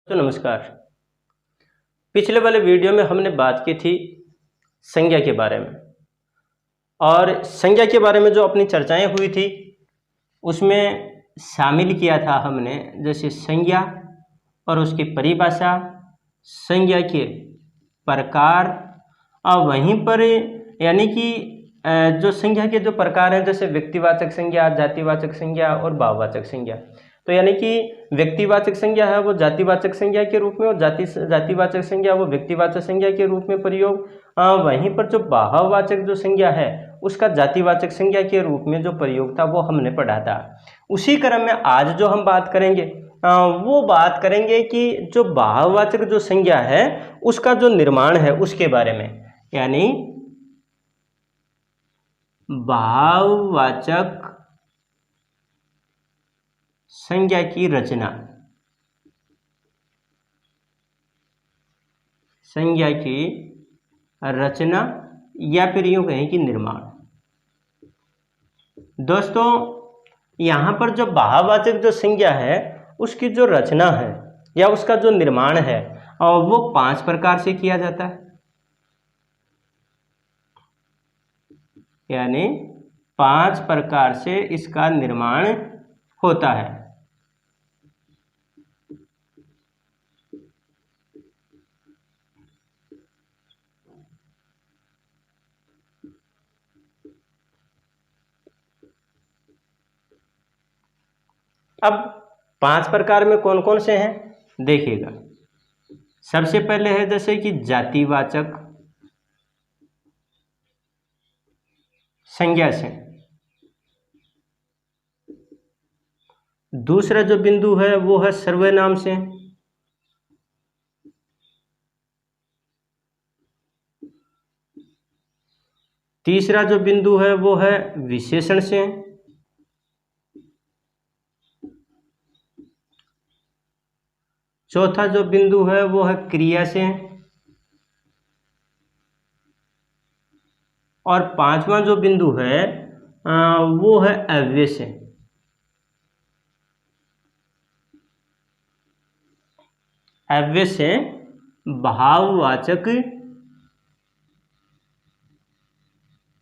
तो नमस्कार। पिछले वाले वीडियो में हमने बात की थी संज्ञा के बारे में, और संज्ञा के बारे में जो अपनी चर्चाएं हुई थी उसमें शामिल किया था हमने जैसे संज्ञा और उसकी परिभाषा, संज्ञा के प्रकार, और वहीं पर यानी कि जो संज्ञा के जो प्रकार हैं जैसे व्यक्तिवाचक संज्ञा, जातिवाचक संज्ञा और भाववाचक संज्ञा। तो यानी कि व्यक्तिवाचक संज्ञा है वो जातिवाचक संज्ञा के रूप में, और जातिवाचक संज्ञा वो व्यक्तिवाचक संज्ञा के रूप में प्रयोग। वहीं पर जो भाववाचक जो संज्ञा है उसका जातिवाचक संज्ञा के रूप में जो प्रयोग था वो हमने पढ़ा था। उसी क्रम में आज जो हम बात करेंगे वो बात करेंगे कि जो भाववाचक जो संज्ञा है उसका जो निर्माण है उसके बारे में, यानी भाववाचक संज्ञा की रचना, संज्ञा की रचना या फिर यूं कहें कि निर्माण। दोस्तों यहाँ पर जो भाववाचक जो संज्ञा है उसकी जो रचना है या उसका जो निर्माण है वो 5 प्रकार से किया जाता है, यानी 5 प्रकार से इसका निर्माण होता है। अब 5 प्रकार में कौन कौन से हैं देखिएगा। सबसे पहले है जैसे कि जातिवाचक संज्ञा से। दूसरा जो बिंदु है वो है सर्वनाम से। तीसरा जो बिंदु है वो है विशेषण से। चौथा जो बिंदु है वो है क्रिया से। और 5वां जो बिंदु है वो है अव्यय से। अव्यय से भाववाचक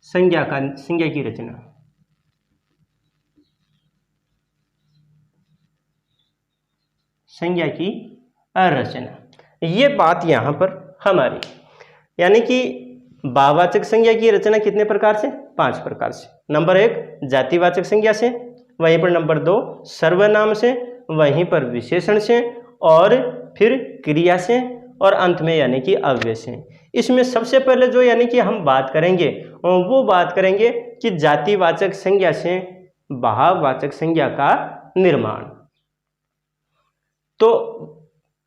संज्ञा की रचना। संज्ञा की रचना, ये बात यहाँ पर हमारी, यानी कि भाववाचक संज्ञा की रचना कितने प्रकार से? 5 प्रकार से। नंबर 1 जातिवाचक संज्ञा से, वहीं पर नंबर 2 सर्वनाम से, वहीं पर विशेषण से, और फिर क्रिया से, और अंत में यानी कि अव्यय से। इसमें सबसे पहले जो यानी कि हम बात करेंगे वो बात करेंगे कि जातिवाचक संज्ञा से भाववाचक संज्ञा का निर्माण। तो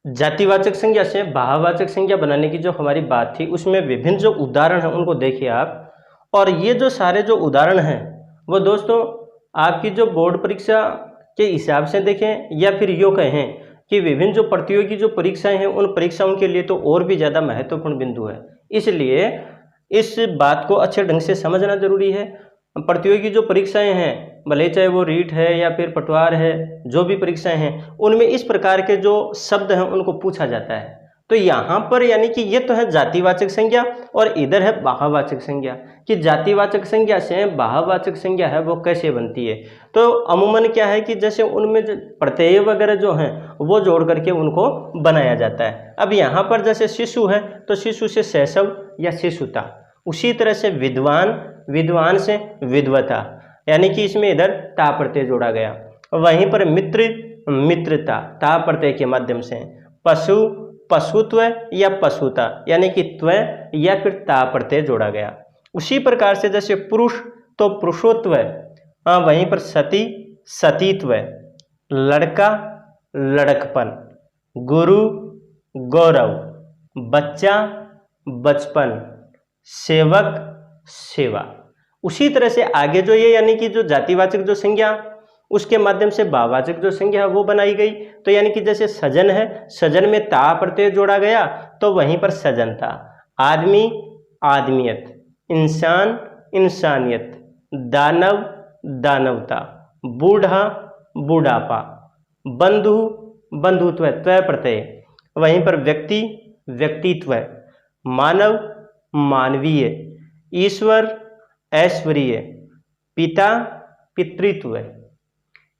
जातिवाचक संज्ञा से भाववाचक संज्ञा बनाने की जो हमारी बात थी उसमें विभिन्न जो उदाहरण हैं उनको देखिए आप। और ये जो सारे जो उदाहरण हैं वो दोस्तों आपकी जो बोर्ड परीक्षा के हिसाब से देखें या फिर यूँ कहें कि विभिन्न जो प्रतियोगी जो परीक्षाएं हैं उन परीक्षाओं के लिए तो और भी ज़्यादा महत्वपूर्ण बिंदु है। इसलिए इस बात को अच्छे ढंग से समझना जरूरी है। प्रतियोगी जो परीक्षाएं हैं, भले चाहे वो रीट है या फिर पटवार है, जो भी परीक्षाएं हैं उनमें इस प्रकार के जो शब्द हैं उनको पूछा जाता है। तो यहाँ पर यानी कि ये तो है जातिवाचक संज्ञा और इधर है भाववाचक संज्ञा, कि जातिवाचक संज्ञा से भाववाचक संज्ञा है वो कैसे बनती है। तो अमूमन क्या है कि जैसे उनमें प्रत्यय वगैरह जो हैं वो जोड़ करके उनको बनाया जाता है। अब यहाँ पर जैसे शिशु है तो शिशु से शैशव या शिशुता, उसी तरह से विद्वान, विद्वान से विद्वता, यानी कि इसमें इधर ता प्रत्यय जोड़ा गया। वहीं पर मित्र, मित्रता ता प्रत्यय के माध्यम से। पशु, पशुत्व या पशुता, यानी कि त्व या फिर ता प्रत्यय जोड़ा गया। उसी प्रकार से जैसे पुरुष तो पुरुषोत्व, वहीं पर सती, सतीत्व, लड़का, लड़कपन, गुरु, गौरव, बच्चा, बचपन, सेवक, सेवा। उसी तरह से आगे जो ये यानी कि जो जातिवाचक जो संज्ञा उसके माध्यम से भाववाचक जो संज्ञा है वो बनाई गई। तो यानी कि जैसे सजन है, सजन में ता प्रत्यय जोड़ा गया तो वहीं पर सजनता। आदमी, आदमियत, इंसान, इंसानियत, दानव, दानवता, बूढ़ा, बूढ़ापा, बंधु, बंधुत्व, त्व प्रत्यय, वहीं पर व्यक्ति व्यक्तित्व, मानव मानवीय, ईश्वर ऐश्वर्य, पिता पितृत्व।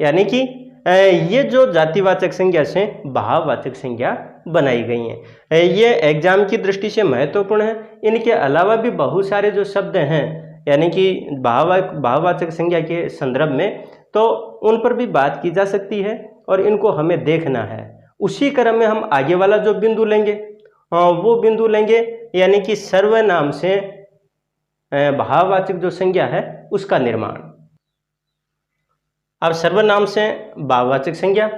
यानी कि ये जो जातिवाचक संज्ञा से भाववाचक संज्ञा बनाई गई हैं, ये एग्जाम की दृष्टि से महत्वपूर्ण है। इनके अलावा भी बहुत सारे जो शब्द हैं यानी कि भाववाचक संज्ञा के संदर्भ में, तो उन पर भी बात की जा सकती है और इनको हमें देखना है। उसी क्रम में हम आगे वाला जो बिंदु लेंगे वो बिंदु लेंगे यानी कि सर्वनाम से भाववाचक जो संज्ञा है उसका निर्माण। अब सर्वनाम से भाववाचक संज्ञा,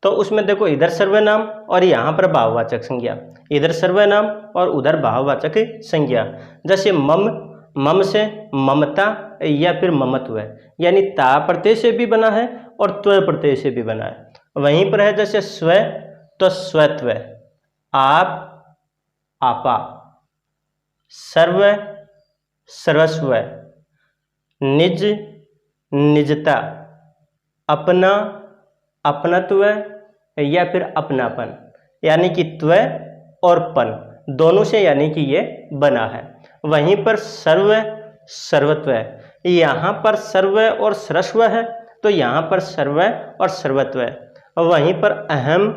तो उसमें देखो इधर सर्वनाम और यहाँ पर भाववाचक संज्ञा, इधर सर्वनाम और उधर भाववाचक संज्ञा। जैसे मम, मम से ममता या फिर ममत्व, यानी ता प्रत्यय से भी बना है और त्व प्रत्यय से भी बना है। वहीं पर है जैसे स्व, तो स्वत्व, आप आपा, सर्व सर्वस्व, निज निजता, अपना अपनत्व या फिर अपनापन, यानी कि त्व और पन दोनों से यानी कि ये बना है। वहीं पर सर्व सर्वत्व, यहाँ पर सर्व और सर्वस्व है तो यहाँ पर सर्व और सर्वत्व। वहीं पर अहम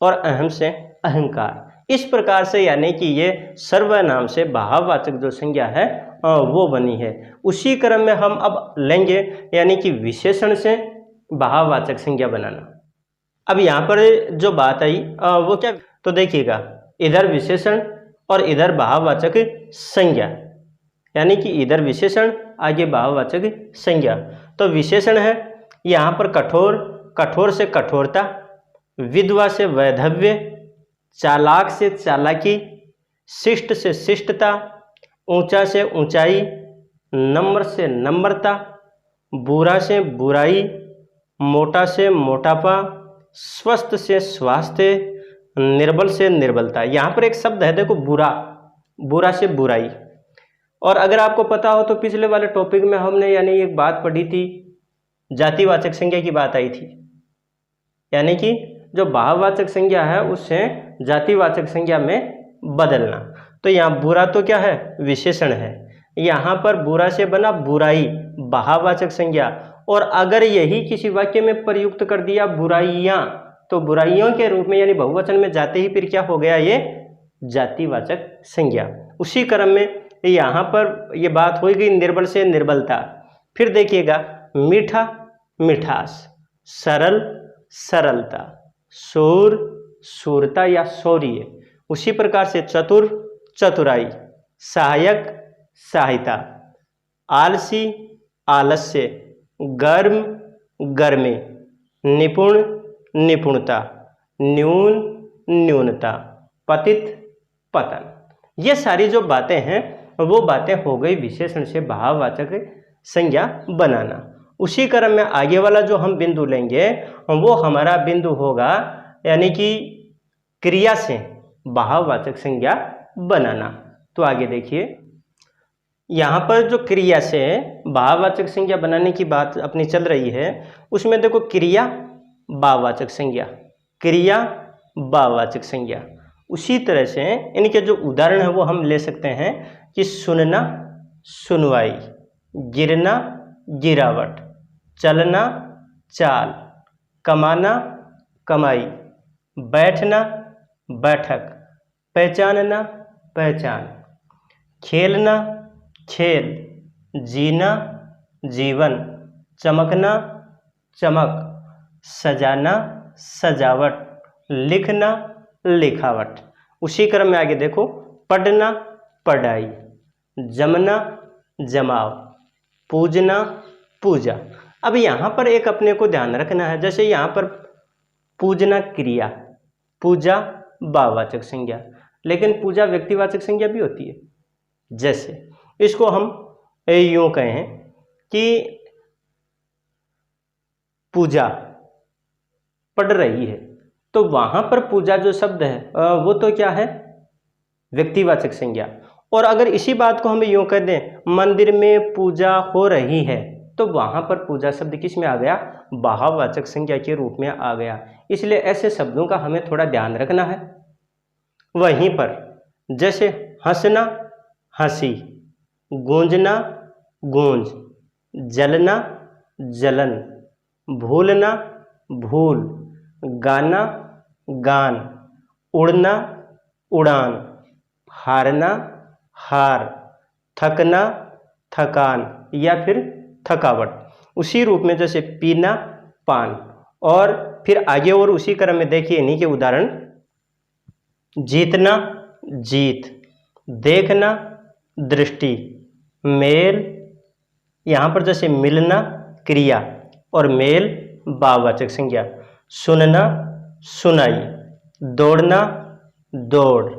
और अहम से अहंकार। इस प्रकार से यानी कि ये सर्वनाम से भाववाचक जो संज्ञा है वो बनी है। उसी क्रम में हम अब लेंगे यानी कि विशेषण से भाववाचक संज्ञा बनाना। अब यहाँ पर जो बात आई वो क्या, तो देखिएगा इधर विशेषण और इधर भाववाचक संज्ञा, यानी कि इधर विशेषण आगे भाववाचक संज्ञा। तो विशेषण है यहाँ पर कठोर, कठोर से कठोरता, विधवा से वैधव्य, चालाक से चालाकी, शिष्ट से शिष्टता, ऊंचा से ऊंचाई, नम्र से नम्रता, बुरा से बुराई, मोटा से मोटापा, स्वस्थ से स्वास्थ्य, निर्बल से निर्बलता। यहाँ पर एक शब्द है देखो बुरा, बुरा से बुराई। और अगर आपको पता हो तो पिछले वाले टॉपिक में हमने यानी एक बात पढ़ी थी, जातिवाचक संज्ञा की बात आई थी, यानी कि जो भाववाचक संज्ञा है उससे जातिवाचक संज्ञा में बदलना। तो यहाँ बुरा तो क्या है, विशेषण है। यहाँ पर बुरा से बना बुराई, भाववाचक संज्ञा। और अगर यही किसी वाक्य में प्रयुक्त कर दिया बुराइयाँ, तो बुराइयों के रूप में यानी बहुवचन में जाते ही फिर क्या हो गया, ये जातिवाचक संज्ञा। उसी क्रम में यहाँ पर ये बात हो गई निर्बल से निर्बलता। फिर देखिएगा मीठा मिठास, सरल सरलता, शूर शूरता या शौर्य। उसी प्रकार से चतुर चतुराई, सहायक सहायता, आलसी आलस्य, गर्म गर्मी, निपुण निपुणता, न्यून न्यूनता, पतित पतन। ये सारी जो बातें हैं वो बातें हो गई विशेषण से भाववाचक संज्ञा बनाना। उसी क्रम में आगे वाला जो हम बिंदु लेंगे वो हमारा बिंदु होगा यानी कि क्रिया से भाववाचक संज्ञा बनाना। तो आगे देखिए, यहाँ पर जो क्रिया से भाववाचक संज्ञा बनाने की बात अपनी चल रही है, उसमें देखो क्रिया भाववाचक संज्ञा, क्रिया भाववाचक संज्ञा। उसी तरह से इनके जो उदाहरण है वो हम ले सकते हैं कि सुनना सुनवाई, गिरना गिरावट, चलना चाल, कमाना कमाई, बैठना बैठक, पहचानना पहचान, खेलना खेल, जीना जीवन, चमकना चमक, सजाना सजावट, लिखना लिखावट। उसी क्रम में आगे देखो पढ़ना पढ़ाई, जमना जमाव, पूजना पूजा। अब यहाँ पर एक अपने को ध्यान रखना है, जैसे यहाँ पर पूजना क्रिया, पूजा भाववाचक संज्ञा, लेकिन पूजा व्यक्तिवाचक संज्ञा भी होती है। जैसे इसको हम यूँ कहें कि पूजा पढ़ रही है, तो वहाँ पर पूजा जो शब्द है वो तो क्या है, व्यक्तिवाचक संज्ञा। और अगर इसी बात को हम यूँ कह दें मंदिर में पूजा हो रही है, तो वहाँ पर पूजा शब्द किस में आ गया, भाववाचक संज्ञा के रूप में आ गया। इसलिए ऐसे शब्दों का हमें थोड़ा ध्यान रखना है। वहीं पर जैसे हंसना हंसी, गूंजना गूंज, जलना जलन, भूलना भूल, गाना गान, उड़ना उड़ान, हारना हार, थकना थकान या फिर थकावट। उसी रूप में जैसे पीना पान। और फिर आगे और उसी क्रम में देखिए इन्हीं के उदाहरण, जीतना जीत, देखना दृष्टि, मेल, यहाँ पर जैसे मिलना क्रिया और मेल भाववाचक संज्ञा, सुनना सुनाई, दौड़ना दौड़,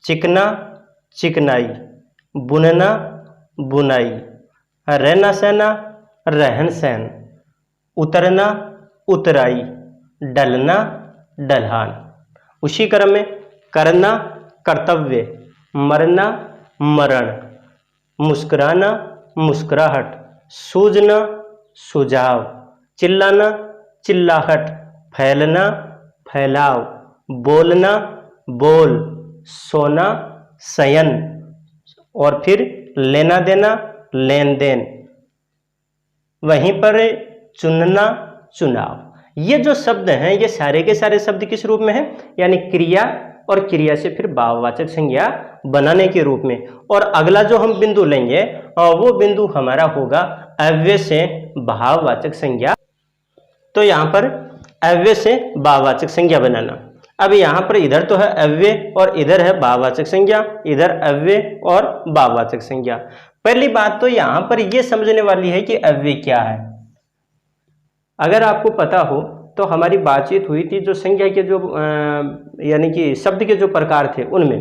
चिकना चिकनाई, बुनना बुनाई, रहना सहना रहन सहन, उतरना उतराई, डलना डलहान। उसी क्रम में करना कर्तव्य, मरना मरण, मुस्कुराना मुस्कुराहट, सूझना सुझाव, चिल्लाना चिल्लाहट, फैलना फैलाव, बोलना बोल, सोना शयन, और फिर लेना देना लेन देन। वहीं पर चुनना चुनाव। ये जो शब्द हैं ये सारे के सारे शब्द किस रूप में हैं, यानी क्रिया और क्रिया से फिर भाववाचक संज्ञा बनाने के रूप में। और अगला जो हम बिंदु लेंगे वो बिंदु हमारा होगा अव्यय से भाववाचक संज्ञा। तो यहाँ पर अव्यय से भाववाचक संज्ञा बनाना। अब यहाँ पर इधर तो है अव्यय और इधर है भाववाचक संज्ञा, इधर अव्यय और भाववाचक संज्ञा। पहली बात तो यहाँ पर यह समझने वाली है कि अव्यय क्या है। अगर आपको पता हो तो हमारी बातचीत हुई थी जो संज्ञा के जो यानी कि शब्द के जो प्रकार थे उनमें,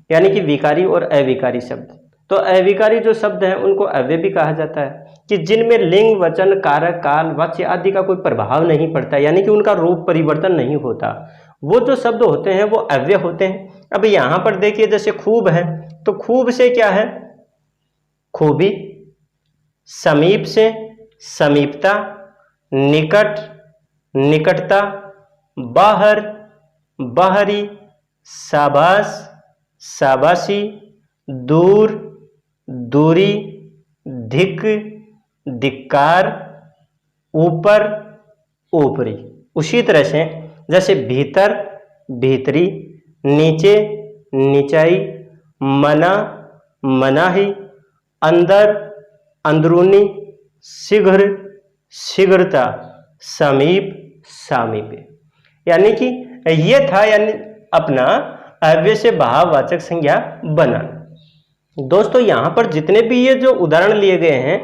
यानी कि विकारी और अविकारी शब्द। तो अविकारी जो शब्द हैं उनको अव्यय भी कहा जाता है, कि जिनमें लिंग वचन कारक काल वाच्य आदि का कोई प्रभाव नहीं पड़ता, यानी कि उनका रूप परिवर्तन नहीं होता। वो जो शब्द होते हैं वो अव्यय होते हैं। अब यहाँ पर देखिए जैसे खूब है, तो खूब से क्या है, खूबी, समीप से समीपता, निकट निकटता, बाहर बाहरी, शाबाश शाबाशी, दूर दूरी, धिक धिक्कार, ऊपर ऊपरी। उसी तरह से जैसे भीतर भीतरी, नीचे निचाई, मना मनाही, अंदर अंदरूनी, शीघ्र शीघ्रता, समीप सामीप्य। यानी कि ये था यानी अपना अव्यय से भाववाचक संज्ञा बनाना। दोस्तों यहाँ पर जितने भी ये जो उदाहरण लिए गए हैं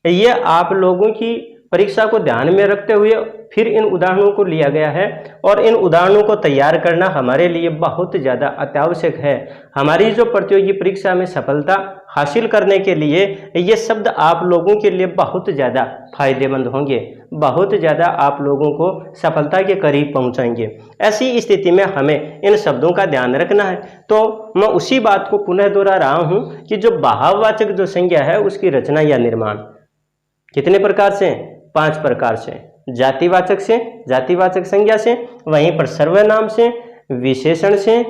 ये आप लोगों की परीक्षा को ध्यान में रखते हुए फिर इन उदाहरणों को लिया गया है, और इन उदाहरणों को तैयार करना हमारे लिए बहुत ज़्यादा अत्यावश्यक है। हमारी जो प्रतियोगी परीक्षा में सफलता हासिल करने के लिए ये शब्द आप लोगों के लिए बहुत ज़्यादा फायदेमंद होंगे, बहुत ज़्यादा आप लोगों को सफलता के करीब पहुंचाएंगे। ऐसी स्थिति में हमें इन शब्दों का ध्यान रखना है। तो मैं उसी बात को पुनः दोहरा रहा हूं कि जो भाववाचक जो संज्ञा है उसकी रचना या निर्माण कितने प्रकार से, 5 प्रकार से। जातिवाचक से, जातिवाचक संज्ञा से, वहीं पर सर्वनाम से, विशेषण से,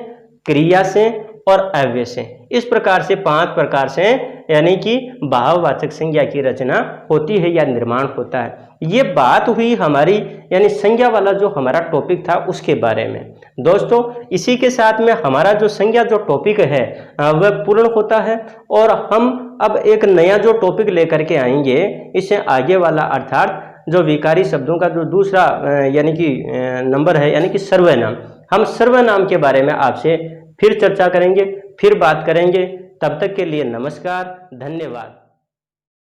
क्रिया से और अव्यय से। इस प्रकार से 5 प्रकार से यानी कि भाववाचक संज्ञा की रचना होती है या निर्माण होता है। ये बात हुई हमारी यानी संज्ञा वाला जो हमारा टॉपिक था उसके बारे में। दोस्तों इसी के साथ में हमारा जो संज्ञा जो टॉपिक है वह पूर्ण होता है, और हम अब एक नया जो टॉपिक लेकर के आएंगे इससे आगे वाला, अर्थात जो विकारी शब्दों का जो दूसरा यानी कि नंबर है यानी कि सर्वनाम। हम सर्वनाम के बारे में आपसे फिर चर्चा करेंगे, फिर बात करेंगे। तब तक के लिए नमस्कार, धन्यवाद।